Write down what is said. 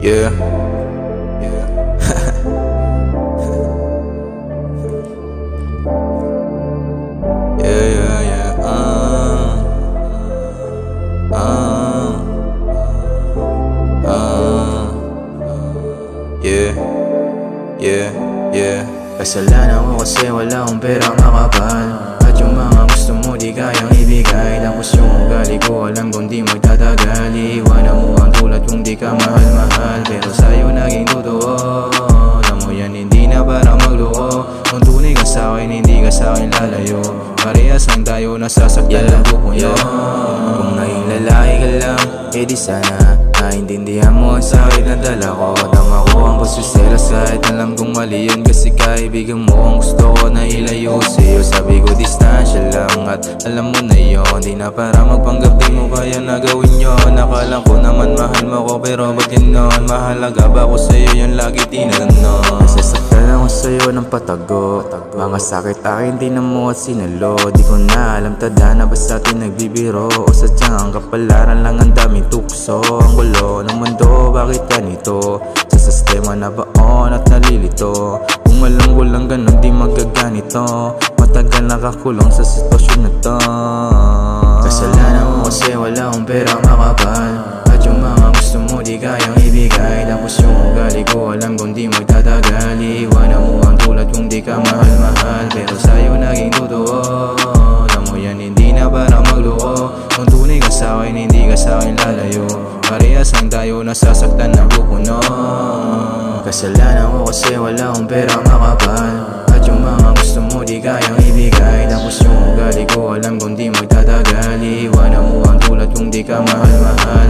Yeah. Kasalanan ko kasi wala akong perang makapal, at yung mga gusto mo di kayang ibigay. Tapos yung ugali ko alam kong di magtatagal. Iiwanan mo ang tulad kung di ka mahal-mahal, pero sa'yo naging totoo. Alam mo yan, hindi na para magluho. Kung tunay ka sa'kin, hindi ka sa'kin lalayo. Parehas lang tayo, nasasaktan lang buko yun. Kung naging lalaki ka lang, edi sana naintindihan mo ang sakit na dala ko. Tama ko ang pagsiselos kahit alam kong mali yun, kasi kaibigan mo ang gusto ko na ilayo sa'yo. Sabi ko distansya lang at alam mo na yun, di na para magpanggap, di mo kaya na gawin yun. Akala ko naman mahal mo ko, pero ba't ganon? Mahalaga ba ko sa'yo, yun lagi tinatanong. Nasasaktan ako sa'yo ng patago, mga sakit akin di na mo at sinalo. Di ko na alam tadhana ba sa atin nagbibiro, o sadyang ang kapalaran lang ang daming tukso. Ang gulo ng mundo, bakit ganito? Sa sistema na baon at nalilito. Kung alam ko lang ganun di magaganito, matagal nakakulong sa sitwasyon na to. Kasalanan ko kasi wala akong perang makapal, at yung mga gusto mo di kayang ibigay. Tapos yung ugali ko alam kong di magtatagal. Iiwanan mo ang tulad kung di ka mahal-mahal, pero sa'yo naging totoo. Alam mo yan, hindi na para magluho. Kung tunay ka sa'kin, hindi ka sa'kin lalayo. Parehas lang tayo, nasasaktan na bukuno. Kasalanan ko kasi wala akong perang makapal, at yung mga gusto mo di kayang ibigay. Tapos yung ugali ko alam kong di magtatagal. Iiwanan mo ang tulad kung di ka mahal-mahal,